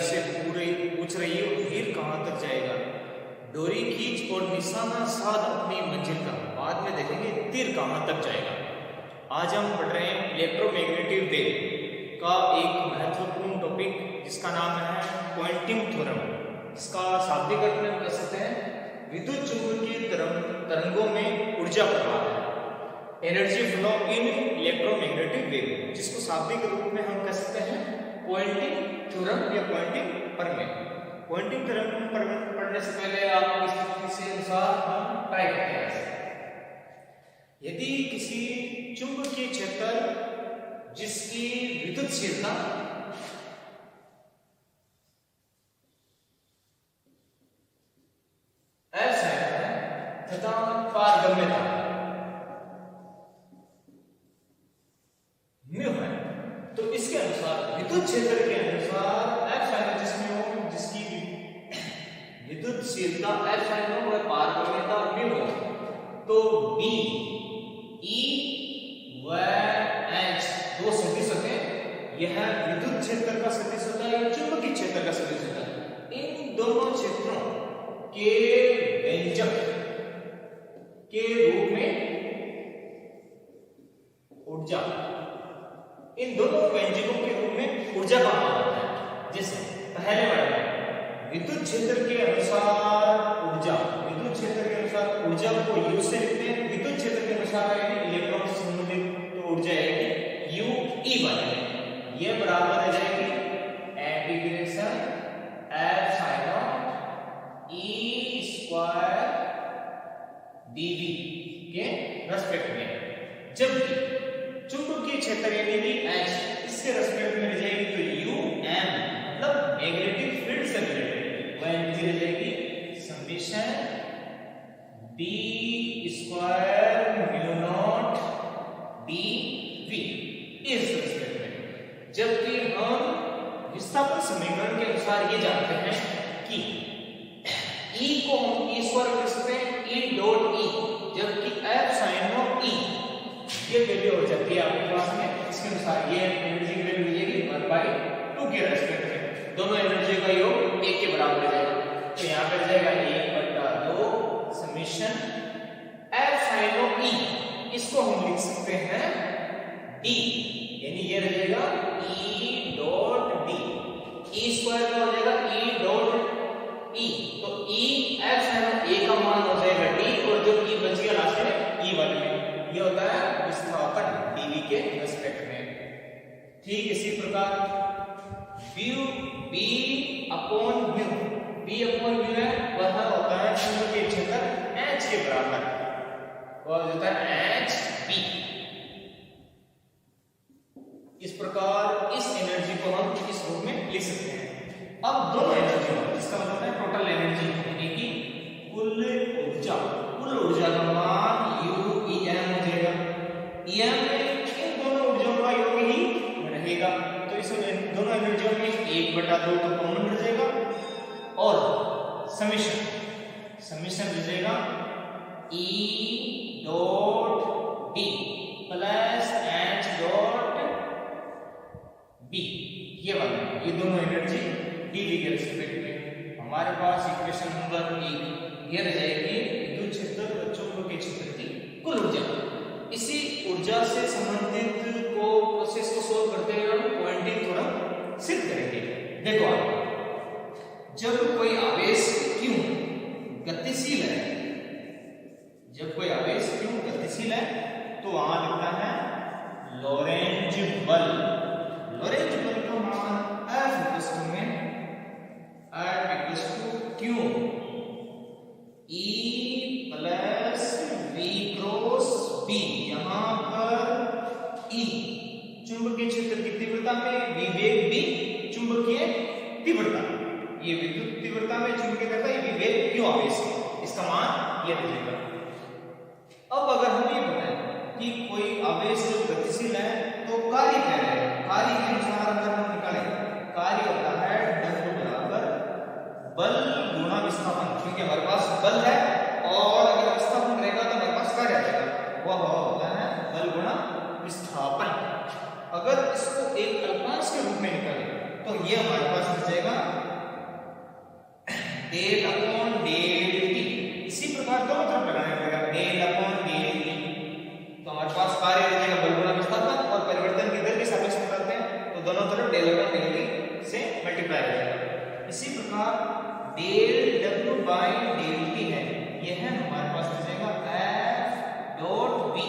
से पूछ रही है और तीर कहाँ तक जाएगा। डोरी खींच और निशाना साध अपनी मंजिल का, बाद में देखेंगे तीर कहाँ तक जाएगा। आज हम पढ़ रहे हैं इलेक्ट्रोमैग्नेटिक वेव का एक महत्वपूर्ण टॉपिक जिसका नाम है पॉइंटिंग थ्योरम। इसका शाब्दिक अर्थ में कह सकते हैं विद्युत चुंबकीय तरंगों में ऊर्जा प्रवाह है, energy flow in electromagnetic wave, जिसको शाब्दिक रूप में हम कह सकते हैं पॉइंटिंग थ्योरम या पॉइंटिंग प्रमेय। पॉइंटिंग थ्योरम पढ़ने से पहले आप इस स्थिति से अनुसार हम ट्राई करते हैं। यदि किसी चुंबकीय क्षेत्र जिसकी विद्युतशीलता F है तथा पारगम्यता म्यू है, तो इसके अनुसार विद्युत क्षेत्र के अनुसार F है जिसमें हो, जिसकी विद्युतशीलता F है वह पारगम्यता म्यू है, तो B E व H दो सदिश होते हैं। यह विद्युत क्षेत्र का सदिश होता है या चुंबकीय क्षेत्र का सदिश होता है। इन दोनों क्षेत्रों के व्यंजक के रूप में ऊर्जा, इन दोनों व्यंजकों के रूप में ऊर्जा का मान होता है। जैसे पहले वर्ड में विद्युत क्षेत्र के अनुसार ऊर्जा, विद्युत क्षेत्र के अनुसार ऊर्जा को U से लिखते हैं। विद्युत क्षेत्र के अनुसार इलेक्ट्रॉन से संबंधित तो ऊर्जा आएगी U E1, ये बराबर आ जाएगी integration F sin E square dV के रेस्पेक्ट में। जबकि चुंबकीय क्षेत्र यानी H इसके रेस्पेक्ट में रह जाएगी तो U M मतलब मैग्नेटिक फील्ड से रिलेटेड वह एनर्जी रह जाएगी summation D square mu naught dV इस रेस्पेक्ट में। जबकि हम विस्थापन समीकरण के अनुसार ये जानते हैं कि E को हम E स्क्वायर लिख सकते हैं E डॉट E, जबकि F sin ऑफ E ये वैल्यू हो जाती है आपके पास में। इसके अनुसार ये एनर्जी की वैल्यू मिलेगी 1/2 के रेस्पेक्ट में। दोनों एनर्जी का योग 1 के बराबर हो जाएगा, तो यहाँ पे हो जाएगा 1/2 summation F sin of E, इसको हम लिख सकते हैं D, यानी ये रह जाएगा E dot D। E square का हो जाएगा E डॉट E, तो E F sin of A का मान हो जाएगा D, और जो E बच गया लास्ट में E1 में, ये होता है विस्थापन dV के रेस्पेक्ट में। ठीक इसी प्रकार B अपॉन म्यू है वह होता है चुंबकीय क्षेत्र H के बराबर, वह होता है HB। इस प्रकार इस एनर्जी को हम इस रूप में लिख सकते हैं। अब दोनों एनर्जी इसका मतलब है टोटल एनर्जी यानी कि कुल ऊर्जा का मान UEM हो जाएगा। EM में इन दोनों ऊर्जाओं का योग ही रहेगा, तो इस दोनों एनर्जियों में 1/2 तो कॉमन रह जाएगा, और समेशन रह जाएगा E dot D plus H dot B, ये दोनों एनर्जी dV के रेस्पेक्ट में। हमारे पास इक्वेशन नंबर 1 ये रह जाएगी विद्युत क्षेत्र और चुंबकीय क्षेत्र की कुल ऊर्जा। इसी ऊर्जा से संबंधित प्रोसेस को सोल्व करते हुए हम पॉइंटिंग थ्योरम सिद्ध करेंगे। देखो आप, जब कोई आवेश Q गतिशील है, तो वहां लिखता है लोरेंज बल। लोरेंज बल का मान F Q E plus V cross B। यहाँ पर E चुंबकीय क्षेत्र की तीव्रता में, विवेक B चुंबकीय तीव्रता, ये विद्युत तीव्रता में चुंबकीय तीव्रता, ये विवेक Q आवेश है, इसका मान ये रहेगा। अब अगर हम ये बताएं कि कोई आवेश गतिशील है तो कार्य क्या है, कार्य के अनुसार अगर हम निकालें, कार्य होता है W बराबर बल गुणा विस्थापन, क्योंकि हमारे पास बल है और अगर विस्थापन रहेगा तो हमारे पास कार्य आएगा, वह होता है बल गुणा विस्थापन। अगर इसको एक अल्पांश के रूप में निकालें तो ये हमारे पास हो जाएगा जाएगा। इसी प्रकार del W by del T है, यह है हमारे पास हो जाएगा एफ डॉट वी।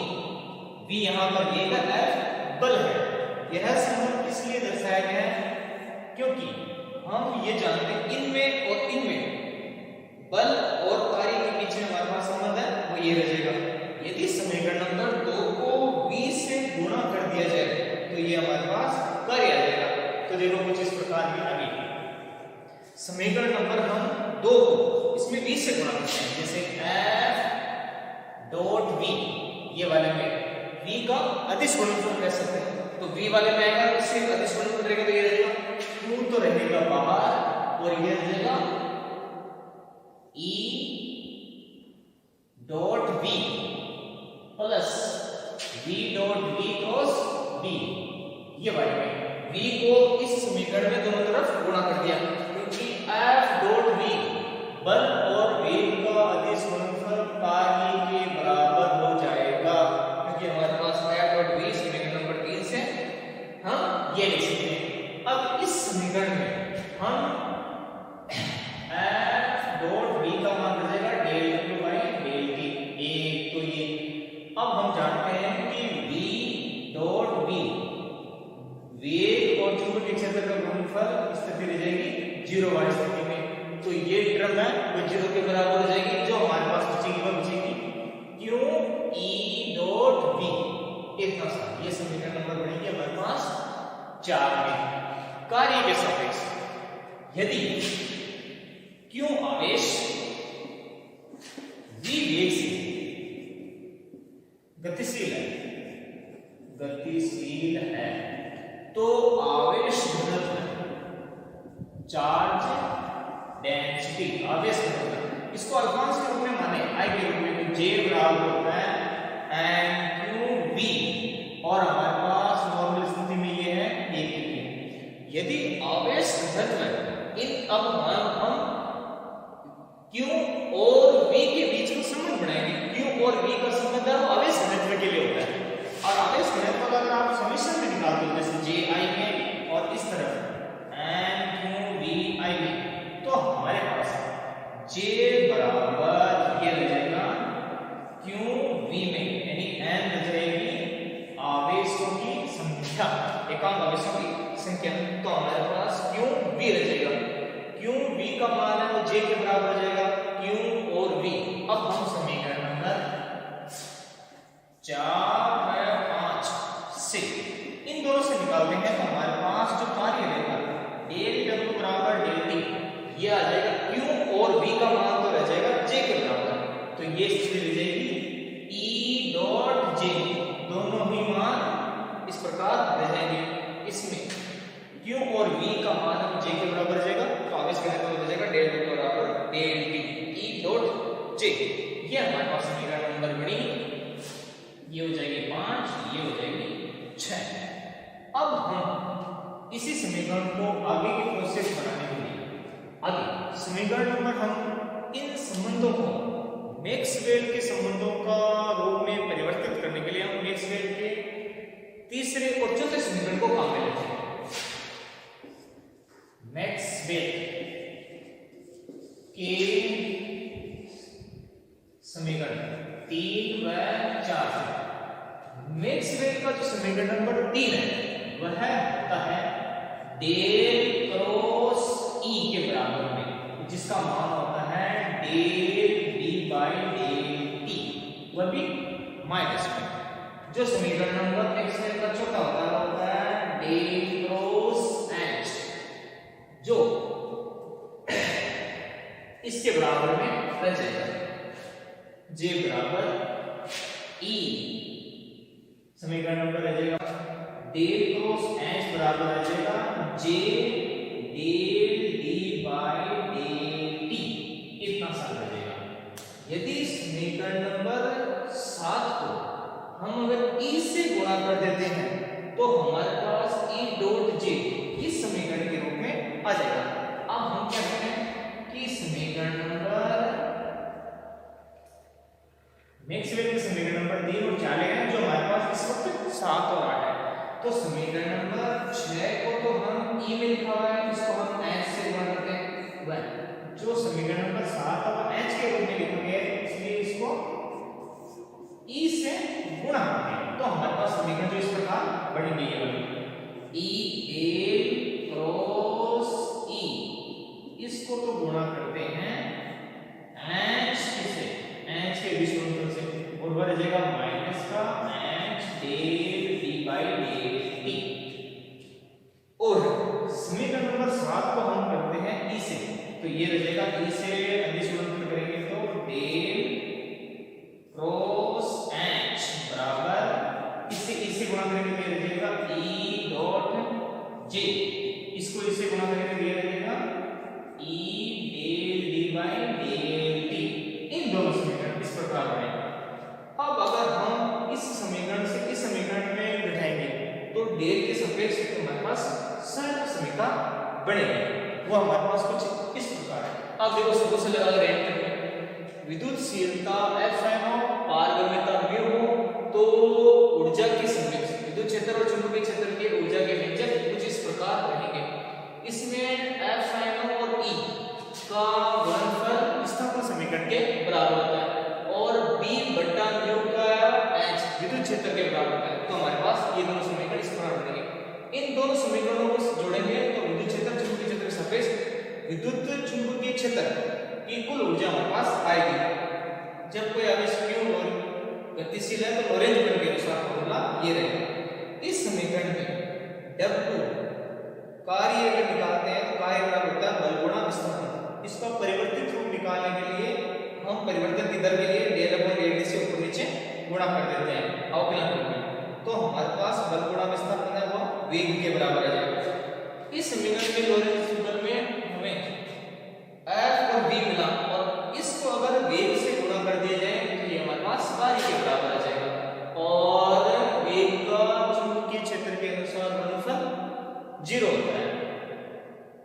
वी यहाँ पर ये का एफ बल है। यह संबंध इसलिए दर्शाया गया है क्योंकि हम ये जानते हैं इनमें और इनमें बल और कार्य के बीच में हमारे पास संबंध है, वो ये रह जाएगा। यदि समीकरण नंबर 2 को v से गुणा कर दिया जाए तो ये हमारे पास कार्य आ जाएगा। तो देखो कुछ इस प्रकार की आगे समीकरण नंबर हम 2 को इसमें v से गुणा करते हैं, जैसे f डॉट v, ये वाले में v का अदिश गुणनफल कह सकते हैं। तो v वाले में आएगा, इससे अदिश गुणनफल रहेगा तो ये रहेगा q तो रहेगा बाहर और ये रहेगा e dot v plus v dot v cross v, ये वाले में v को इस समीकरण में दोनों तरफ गुणा कर दिया क्योंकि f डॉट v बल और वेग का अदिश गुणनफल कार्य के बराबर हो जाएगा, क्योंकि हमारे पास f डॉट v समीकरण नंबर 3 से हम ये लिख सकते हैं। अब इस समीकरण में हम f डॉट v का मान हो जाएगा del w by del t, एक तो ये। अब हम जानते हैं कि v डॉट v वेग और चुंबकीय क्षेत्र का गुणनफल स्थिति रह जाएगी 0 वाली स्थिति में, तो ये टर्म है वो 0 के बराबर हो जाएगी। जो हमारे पास बचेगी वो बचेगी क्यों e डॉट v, इतना सा। ये समीकरण नंबर बनेगी हमारे पास 4 में। कार्य के सापेक्ष यदि क्यों आवेश v वेग से गतिशील है तो आवेश घनत्व, चार्ज डेंसिटी, आवेश घनत्व, इसको अल्फांस के रूप में माने आई के रूप में, J बराबर होता है MQV और हमारे पास नॉर्मल स्थिति में ये है 1 के। यदि आवेश घनत्व इन, अब हम Q और V के बीच में संबंध बनाएंगे। Q और V का संबंध आवेश घनत्व के लिए होता है और आवेश घनत्व का अगर आप समीकरण में निकालते हो जैसे JI में और इस तरफ MQVI में, तो हमारे पास J बराबर ये रह जाएगा QV में, यानी M रह जाएगी आवेशों की संख्या, एकांक आवेशों की संख्या। तो हमारे पास QV रह जाएगा, QV का मान है वो J के बराबर हो जाएगा, Q और V। अब हम समीकरण नंबर 4 व 5 से इन दोनों से निकालते हैं तो हमारे पास जो कार्य रहेगा डेल W बराबर डेल T, ये आ जाएगा Q और V का मान तो रह जाएगा J के बराबर, तो ये स्थिति रह जाएगी E डॉट J, दोनों ही मान इस प्रकार रह जाएंगे। इसमें Q और V का मान J के बराबर जाएगा तो आवेश घनत्व हो जाएगा डेल W बराबर del T E dot J। ये हमारे पास समीकरण नंबर बनी, ये हो जाएगी 5, ये हो जाएगी 6। अब हम इसी समीकरण को आगे की प्रोसेस बनाने के लिए आगे समीकरण नंबर हम इन संबंधों को मैक्सवेल के संबंधों का रूप में परिवर्तित करने के लिए हम मैक्सवेल के तीसरे और चौथे समीकरण को काम में लेते हैं। मैक्सवेल के समीकरण 3 व 4, मैक्सवेल का जो समीकरण नंबर 3 है वह होता है डेल क्रॉस E के बराबर में, जिसका मान होता है del D by del T, वह भी माइनस में। जो समीकरण नंबर मैक्सवेल का चौथा होता है डेल क्रॉस H, जो इसके बराबर में रह जाएगा J बराबर E, समीकरण नंबर रह जाएगा डेल क्रॉस H बराबर आ जाएगा J del D by del T, इतना सा रह जाएगा। यदि समीकरण नंबर 7 को हम अगर E से गुणा कर देते हैं तो हमारे पास E डॉट J इस समीकरण के रूप में आ जाएगा। अब हम क्या करते हैं कि समीकरण नंबर मैक्सवेल के समीकरण नंबर 3 और 4 हैं जो हमारे पास इस वक्त 7 और 8 है। तो समीकरण नंबर 6 को तो हम ई में लिखा हुआ है, इसको हम एच से गुणा करते हैं। वह जो समीकरण नंबर 7 है वो एच के रूप में लिखा गया है, इसलिए इसको ई से गुणा करते हैं। तो हमारे पास समीकरण जो इस प्रकार बनेंगे, ये वाली ई ए क्रॉस ई, इसको तो गुणा करते हैं एच से, एच के विषमफल से, और वह रहेगा माइनस का H del D by del T. और समीकरण नंबर 7 को हम करते हैं ई से, तो ये रहेगा ई से अदिश गुणनफल करेंगे तो डेल क्रॉस एच बराबर, इससे ई से गुणा करेंगे तो ये रहेगा ई डॉट जे, इसको इससे गुणा करेंगे तो ये रहेगा E del D by del T. इन दोनों समीकरण इस प्रकार बनेंगे। अब अगर हम इस समीकरण से इस समीकरण में बिठाएंगे तो डेल के सापेक्ष हमारे पास सरल समीकरण बनेगा, वो हमारे पास कुछ इस प्रकार है। अब देखो शुरू से लगा रहे हैं विद्युतशीलता F sin ऑफ पारगम्यता म्यू हो तो ऊर्जा के सापेक्ष विद्युत क्षेत्र और चुंबकीय क्षेत्र के ऊर्जा के व्यंजक कुछ इस प्रकार रहेंगे। इसमें F sin ऑफ और E का गुणनफल विस्थापन समीकरण के बराबर होता है और B बटा म्यू का H विद्युत क्षेत्र के बराबर होता है। तो हमारे पास ये दोनों समीकरण इस प्रकार बनेंगे। इन दोनों समीकरणों को जोड़ेंगे तो विद्युत क्षेत्र चुंबकीय क्षेत्र के सापेक्ष विद्युत चुंबकीय क्षेत्र की कुल ऊर्जा हमारे पास आएगी। जब कोई आवेश q और गतिशील है तो लॉरेंज बल के अनुसार फॉर्मूला ये रहेगा। इस समीकरण में W कार्य अगर निकालते हैं तो कार्य बराबर होता है बल गुणा विस्थापन। इसका परिवर्तित रूप निकालने के लिए हम परिवर्तन की दर के लिए डेल अपॉन डेल से ऊपर नीचे गुणा कर देते हैं अवकलन रूप में, तो हमारे पास बल गुणा विस्थापन है वो वेग के बराबर आ जाएगा। इस समीकरण के लॉरेंज बल में हमें F और V मिला और इसको अगर वेग से गुणा कर दिया जाए तो ये हमारे पास कार्य के बराबर आ जाएगा और वेग का चुंबकीय क्षेत्र के अनुसार गुणनफल 0 होता है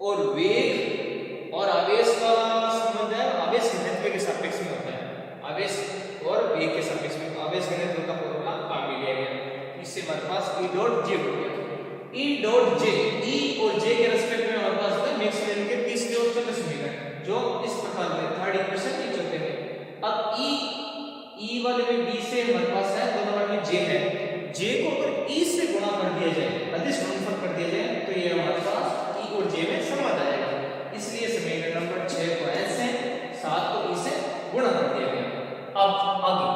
और वेग और आवेश का संबंध है आवेश घनत्व के सापेक्ष में होता है। आवेश और वेग के सापेक्ष में आवेश घनत्व का फॉर्मूला काम में लिया गया, इससे हमारे पास E डॉट J हो गया। E डॉट J, E और J के रेस्पेक्ट में हमारे पास है मैक्सवेल के तीसरे और चौथे समीकरण जो इस प्रकार है, थर्ड इक्वेशन के चौथे में। अब E वाले में B से हमारे पास है, दोनों वाले में J है, J को अगर E से गुणा कर दिया जाए, अदिश गुणनफल कर दिया जाए तो ये हमारे पास E और J में समा जाएगा। इसलिए समीकरण नंबर 6 को S से 7 को E से गुणा कर दिया गया। अब आगे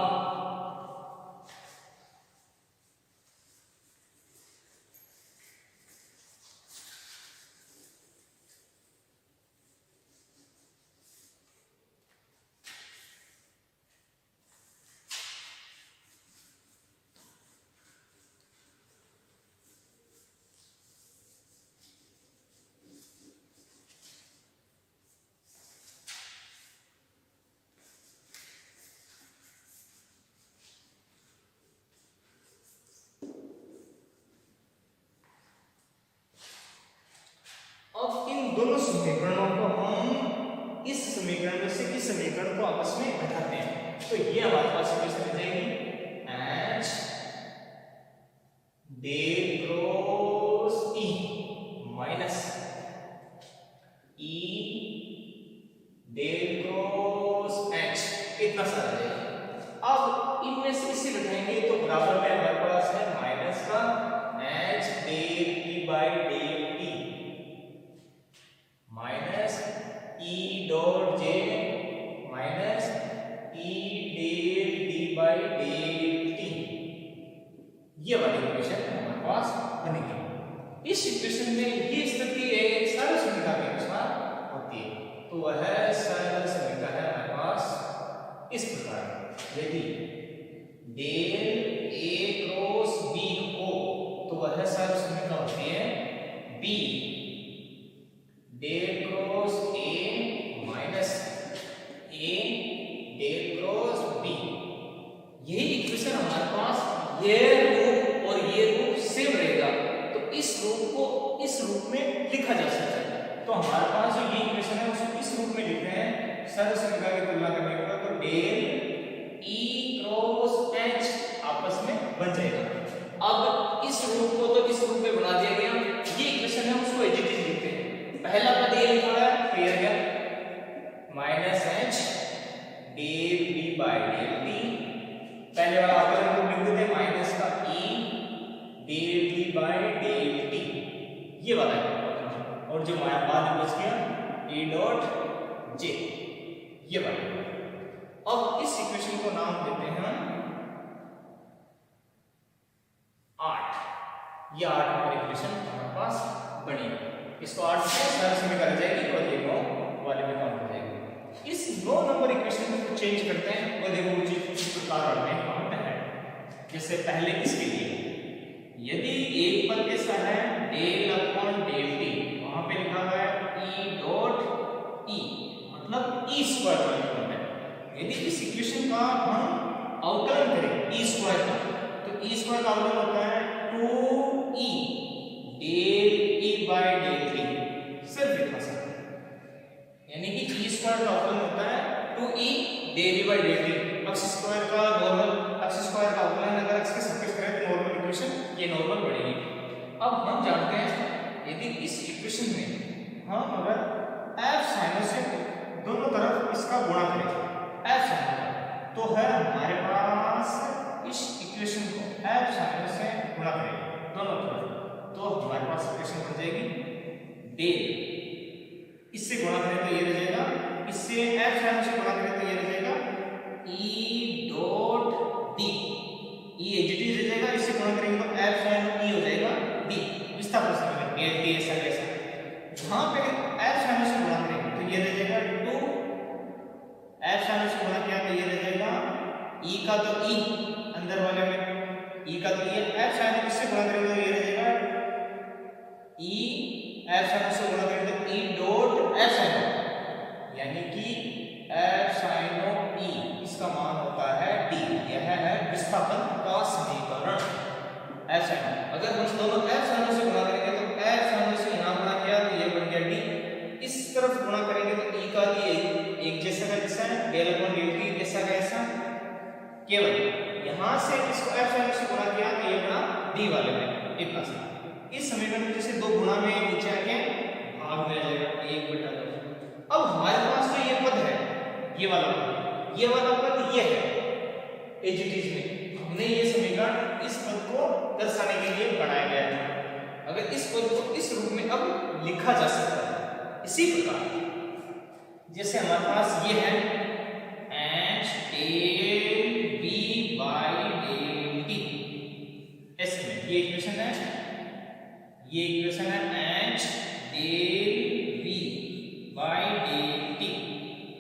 दोनों समीकरणों को हम इस समीकरण में से इस समीकरण को आपस में घटाते हैं तो ये हमारे पास इक्वेशन आ जाएगी h del cross E minus E del cross H इतना सारा जाएगा। अब इनमें से इसे घटाएंगे तो बराबर में हमारे पास है माइनस का h del E by del T minus E dot J minus E del D by del T। ये वाली इक्वेशन हमारे पास बनेगी। इस इक्वेशन में ये स्थिति एक सरल समीकरण के अनुसार होती है तो वह सरल समीकरण है हमारे पास इस प्रकार। यदि डेल A क्रॉस B हो तो वह सरल समीकरण होती है B del cross A minus A del cross B। यही इक्वेशन हमारे पास ये रूप और ये रूप सेम रहेगा तो इस रूप को इस रूप में लिखा जा सकता है। तो हमारे पास जो ये इक्वेशन है उसको इस रूप में लिखते हैं सरल समीकरण की तुलना करने पर तो डेल E क्रॉस H आपस में बन जाएगा। अब इस रूप को तो इस पहले वाला अवकलन को लिख देते हैं माइनस का E del T by del T, ये वाला है। और जो बाद में बच गया ए डॉट जे, ये वाला। अब इस इक्वेशन को नाम देते हैं 8। ये 8 नंबर इक्वेशन हमारे पास बनी। इसको 8 से सारे समीकरण कर जाएगी और ये 9 वाले में काउंट हो जाएगी। इस 9 नंबर इक्वेशन को चेंज करते हैं और देखो कुछ इस प्रकार में काउंट है। जैसे पहले इसके लिए यदि एक पद ऐसा है डेल अपॉन डेल टी, वहां पे लिखा है ई डॉट ई, मतलब ई स्क्वायर वाला है। यदि इस इक्वेशन का हम अवकलन करें ई स्क्वायर का, तो ई स्क्वायर का अवकलन होता है 2e del E by del T, सिर्फ इतना सा। यानी कि ई स्क्वायर का अवकलन होता है 2e del E by del T. X square का नॉर्मल, एक्स स्क्वायर का अवकलन अगर एक्स के सरफेस करें तो नॉर्मल इक्वेशन ये नॉर्मल बढ़ेगी। अब हम जानते हैं यदि इस इक्वेशन में हम अगर f साइनो से दोनों तरफ इसका गुणा करें f साइनो, तो है हमारे पास इस इक्वेशन को f साइनो से गुणा करें दोनों तरफ, तो हमारे पास इक्वेशन बन जाएगी डेल, इससे गुणा करें तो ये रह जाएगा, इससे f साइनो से गुणा करें तो ये रह जाएगा e डॉट d, e एडजस्टिव रह जाएगा, इससे गुणा करेंगे तो f sin e हो जाएगा d, विस्थापन समीकरण a d ऐसा कैसा। जहां पे f sin से गुणा करेंगे तो ये रह जाएगा 2, f sin से गुणा किया तो ये रह जाएगा e का तो e अंदर वाले में e का तो ये f sin इससे गुणा करेंगे तो ये रह जाएगा e, f sin से गुणा करेंगे तो e डॉट f sin, यानी कि f sin e इसका मान होता है d। यह है विस्थापन का समीकरण f sin। अगर हम दोनों f sin से गुणा करेंगे तो f sin से यहां गुणा किया तो ये बन गया d, इस तरफ गुणा करेंगे तो e का ये एक जैसा का जैसा है, डेल अपॉन डेल टी ऐसा का ऐसा, केवल यहां से इसको f sin से गुणा किया तो ये बना d वाले में एक प्लस। इस समीकरण में जैसे दो गुणा में नीचे आके भाग में आ जाएगा 1/2। अब हमारे पास जो ये पद है ये वाला पद, ये वाला पद ये है एजीटीज में, हमने ये समीकरण इस पद को दर्शाने के लिए बनाया गया है। अगर इस पद को इस रूप में अब लिखा जा सकता है इसी प्रकार, जैसे हमारे पास ये है h del b by del t, ऐसे में ये इक्वेशन है, ये इक्वेशन है h del b by del t।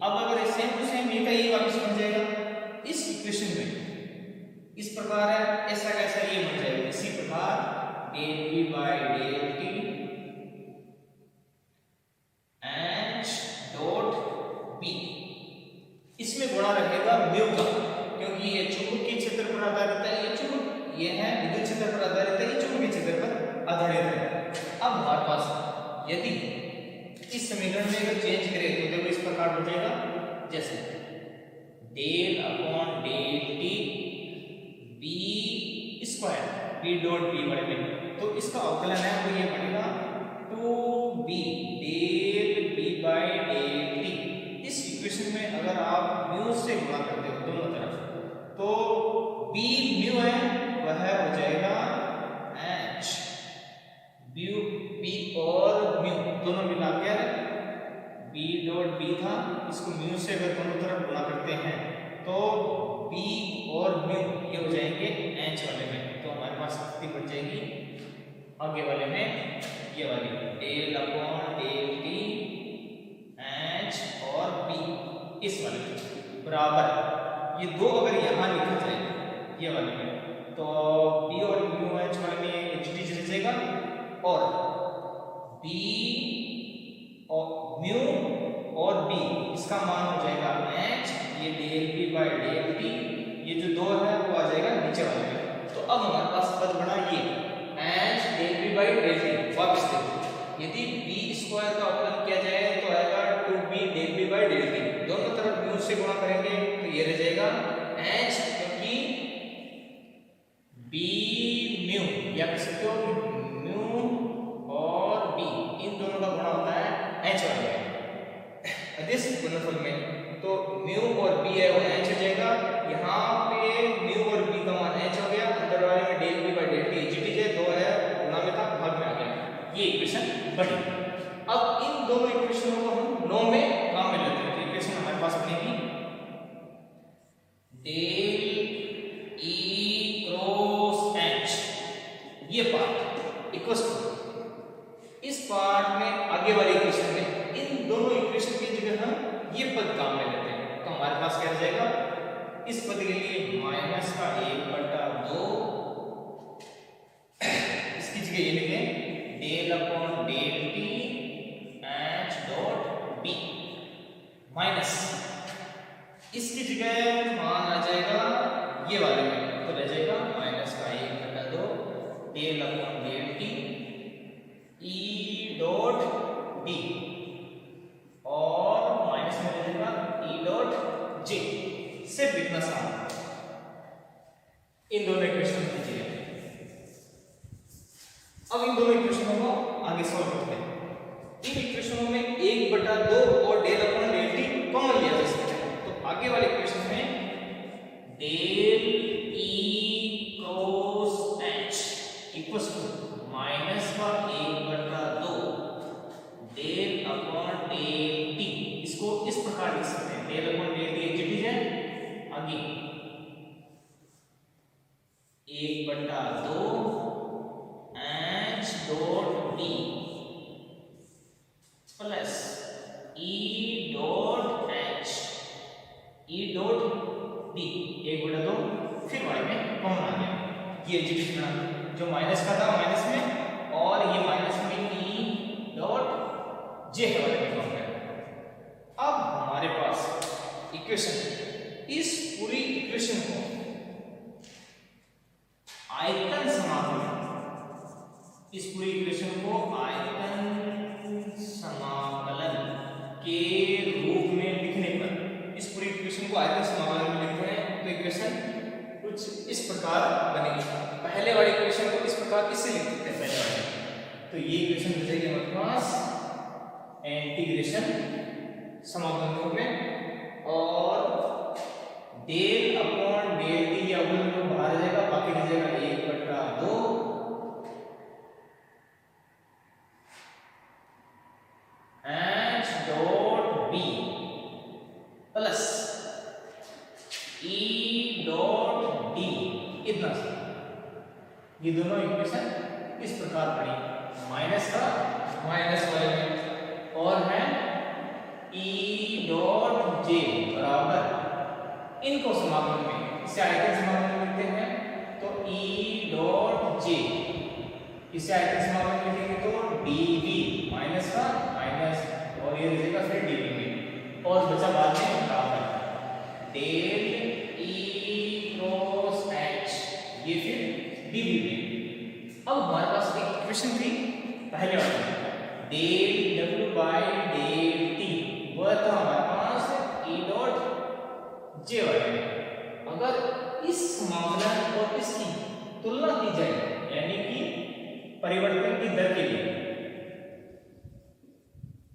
अब अगर सेम टू सेम ये का ये वापस बन जाएगा इस इक्वेशन में, इस प्रकार है ऐसा कैसा ये बन जाएगा इसी प्रकार del v by del t h dot b, इसमें गुणा रहेगा म्यू का, क्योंकि ये चुंबकीय क्षेत्र पर आधारित है, ये है विद्युत क्षेत्र पर आधारित है, ये चुंबकीय क्षेत्र पर आधारित है। अब हमारे पास यदि इस समीकरण में अगर चेंज करें तो देखो इस प्रकार हो जाएगा जैसे del upon del T B square, B dot B वाले में, तो इसका अवकलन है वो ये बनेगा 2b del b by del T. इस इक्वेशन में अगर आप म्यू से गुणा करते हो दोनों तरफ तो b म्यू है वह हो जाएगा h, म्यू b और म्यू दोनों मिला के b डॉट b था, इसको म्यू से अगर दोनों तरफ गुणा करते हैं तो b और म्यू ये हो जाएंगे h वाले में, तो हमारे पास स्थिति बन जाएगी आगे वाले में ये वाली del upon del T h और b इस वाले में बराबर, ये दो अगर यहाँ लिखा जाए ये वाले में तो b और म्यू h वाले में एचटी रह जाएगा और b और म्यू और b इसका मान हो जाएगा h, ये del b by del t, ये जो दो है वो आ जाएगा नीचे वाले में। तो अब हमारे पास पद बना ये h del b by del t। वापस देखो यदि b स्क्वायर का अवकलन किया जाए तो आएगा 2b del b by del t, दोनों तरफ म्यू से गुणा करेंगे तो ये रह जाएगा h, क्योंकि b म्यू या कह सकते हो म्यू और b इन दोनों का गुणा होता है h वाले में। अदिश गुणनफल में तो म्यू और बी है वो एच हो जाएगा। यहाँ पे म्यू और बी का मान एच हो गया, अंदर वाले में del B by del T जीटी जे 2 है गुणा में था भाग में आ गया, ये इक्वेशन बनी। अब इन दोनों इक्वेशनों को हम नो में काम में लेते हैं। तो इक्वेशन हमारे पास बनेगी डेल ई क्रॉस एच, ये पार्ट इक्वल्स टू इस पार्ट में आगे वाली इक्वेशन में इन दोनों इक्वेशन की जगह हम ये पद काम में लेते हैं। तो हमारे पास क्या हो जाएगा, इस पद के लिए माइनस का 1/2, इसकी जगह ये लिखें del upon del T H dot B minus इसकी जगह मान आ जाएगा ये वाले में, तो रह जाएगा माइनस का 1/2 del upon del T E dot D और माइनस में रह जाएगा ई डॉट जे। सिर्फ इतना सा इन दोनों इक्वेशन कीजिए। अब इन दोनों इक्वेशनों को आगे सॉल्व करते हैं। इन इक्वेशनों में 1/2 और del upon del T common लिया जा सकता है। तो आगे वाले इक्वेशन में del E cross H equals to minus का 1/2 डेल अपॉन डेल टी, इसको इस प्रकार लिख सकते हैं del upon del T HT है आगे 1/2 H dot D plus E dot H E dot D 1/2 फिर वाले में कॉमन आ गया, ये जी जो माइनस का था माइनस में और ये माइनस में ई डॉट जे है वाले में कॉमन है। अब हमारे पास इक्वेशन, इस पूरी इक्वेशन को आयतन समाकलन, इस पूरी इक्वेशन को आयतन समाकलन के रूप में लिखने पर, इस पूरी इक्वेशन को आयतन समाकलन में लिखते हैं तो इक्वेशन कुछ इस प्रकार बनेगी। पहले वाली इक्वेशन को इस प्रकार इससे लिख सकते हैं पहले वाले, तो ये इक्वेशन हो जाएगी हमारे पास इंटीग्रेशन समाकलन रूप में और डेल अपॉन डेल टी या अवकलन को बाहर आ जाएगा, बाकी रह जाएगा 1/2 H dot B plus E dot D, इतना सा। ये दोनों इक्वेशन इस प्रकार पड़ी, माइनस का माइनस वाले में और है ई डॉट जे बराबर, इनको समाकलन में इसे आयतन समाकलन में लिखते हैं तो ई डॉट जे, इसे आयतन समाकलन में लिखेंगे तो डीवी माइनस का माइनस और ये रहेगा फिर डीवी में और बचा बाद में बराबर डेल ई क्रॉस एच, ये फिर डीवी में। अब हमारे पास एक इक्वेशन थी पहले वाली del W by del T, वह था हमारे पास ई डॉट जे वाले में। अगर इस समाकलन और इसकी तुलना की जाए यानी कि परिवर्तन की दर के लिए,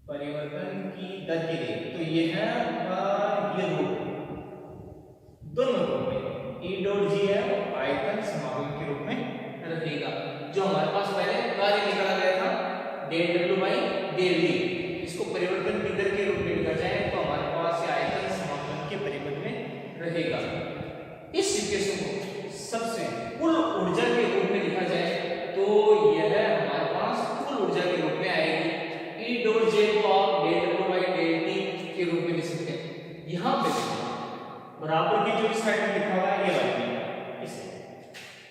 परिवर्तन की दर के लिए तो ये है ये रूप, दोनों रूप में ई डॉट जी है आयतन समाकलन के रूप में रहेगा। जो हमारे पास पहले कार्य निकाला गया था del W by del D, इसको परिवर्तन की दर के रूप में लिखा जाए तो हमारे पास ये आयतन समाकलन के परिबद्ध में रहेगा। इस इक्वेशन को सबसे कुल ऊर्जा के रूप में लिखा जाए तो यह हमारे पास कुल ऊर्जा के रूप में आएगी। ई डॉट जे को आप del W by del T के रूप में लिख सकते हैं। यहाँ पे बराबर की जो इस साइड में लिखा हुआ है ये वाली इसे,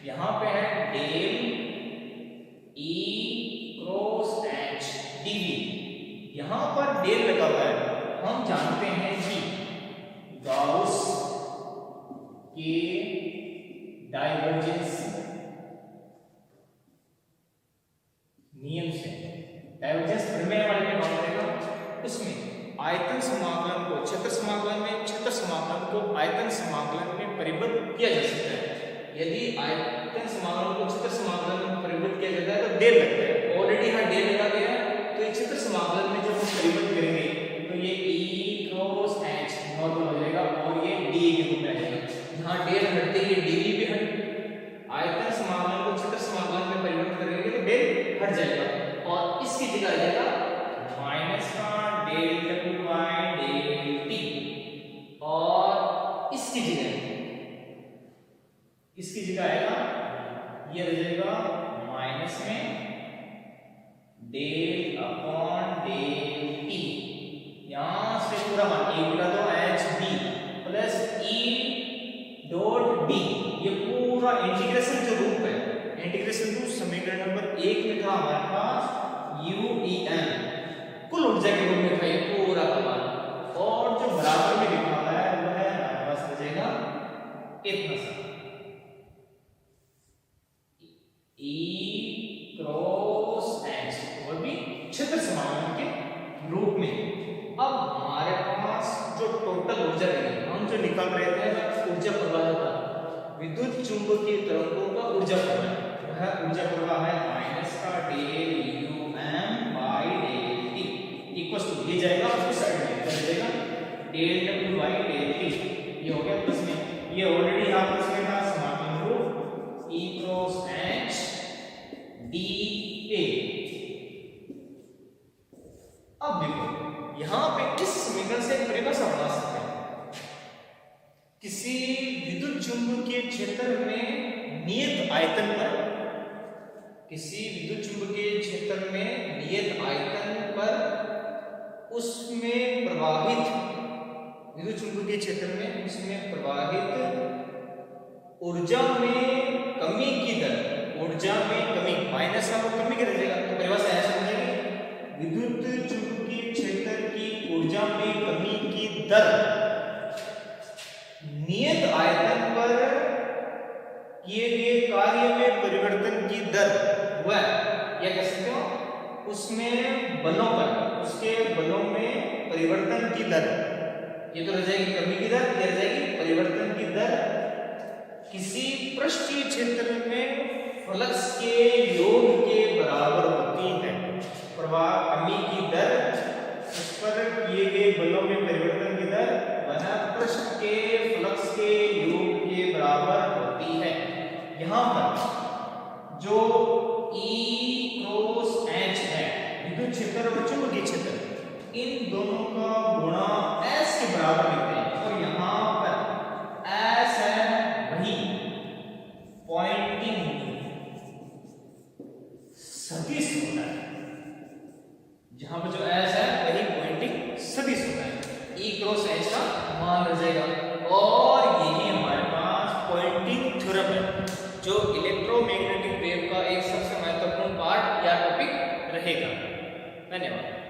यहाँ पे है del E cross H DV, यहाँ पर डेल लगा हुआ है। हम जानते हैं कि गाउस के डाइवर्जेंस नियम से, डाइवर्जेंस प्रमेय वाले में बात करेगा उसमें आयतन समाकलन को क्षेत्र समाकलन में, क्षेत्र समाकलन को आयतन समाकलन में परिबद्ध किया जा सकता है। यदि आयतन समाकलन को क्षेत्र समाकलन में परिबद्ध किया जाता है तो डेल लगता है, ऑलरेडी यहाँ डेल लगा गया है। तो ये क्षेत्र समाकलन में जब हम परिबद्ध करेंगे तो ये ई क्रॉस एच इसकी जगह आएगा, ये रह जाएगा माइनस में डेल अपॉन डेल टी, यहां से पूरा मान ए गुना दो H B plus E dot D, ये पूरा इंटीग्रेशन जो रूप है, इंटीग्रेशन रूप समीकरण नंबर 1 में था हमारे पास यू ई एन, कुल ऊर्जा के रूप में था ये पूरा का मान, और जो बराबर में लिखा हुआ है वो है हमारे पास हो जाएगा इतना सा ई क्रॉस एच, वो भी क्षेत्र समाकलन के रूप में। अब हमारे पास जो टोटल ऊर्जा है, हम जो निकाल रहे थे ऊर्जा प्रवाह का, विद्युत चुंबकीय तरंगों का ऊर्जा प्रवाह, वह ऊर्जा प्रवाह है माइनस का del U M by del T equal to, ये जाएगा उसको साइड में कर देगा del W by del T, ये हो गया प्लस में, ये ऑलरेडी यहां प्लस में था समाकलन रूप ई क्रॉस एच डी ए। अब देखो यहां पे किस समीकरण से परिभाषा बना सकते हैं, किसी विद्युत चुंबकीय क्षेत्र में नियत आयतन पर, किसी विद्युत चुंबकीय क्षेत्र में नियत आयतन पर उसमें प्रवाहित, विद्युत चुंबकीय क्षेत्र में उसमें प्रवाहित ऊर्जा में कमी की दर, ऊर्जा में कमी माइनस का कमी कर देगा, तो परिभाषा ऐसे हो जाएगी विद्युत चुंबकीय क्षेत्र की ऊर्जा में कमी की दर नियत आयतन पर किए गए कार्य में परिवर्तन की दर, वह या कह सकते हो उसमें बलों पर, उसके बलों में परिवर्तन की दर, ये तो रह जाएगी कमी की दर, ये रह जाएगी परिवर्तन की दर, किसी पृष्ठीय क्षेत्र में फ्लक्स के योग के बराबर होती है। प्रवाह कमी की दर, उस पर किए गए बलों में परिवर्तन की दर, वह पृष्ठ के फ्लक्स के योग के बराबर होती है। यहाँ पर जो E क्रॉस H है, विद्युत क्षेत्र और चुंबकीय क्षेत्र, इन दोनों का गुणा S के बराबर लिखते हैं, और यहाँ पर S है वही पॉइंटिंग सदिश होता है, जहां पर जो S है वही पॉइंटिंग सदिश होता है, E क्रॉस H का मान रह जाएगा। और यही हमारे पास पॉइंटिंग थ्योरम है, जो इलेक्ट्रोमैग्नेटिक वेव का एक सबसे महत्वपूर्ण पार्ट या टॉपिक रहेगा। धन्यवाद।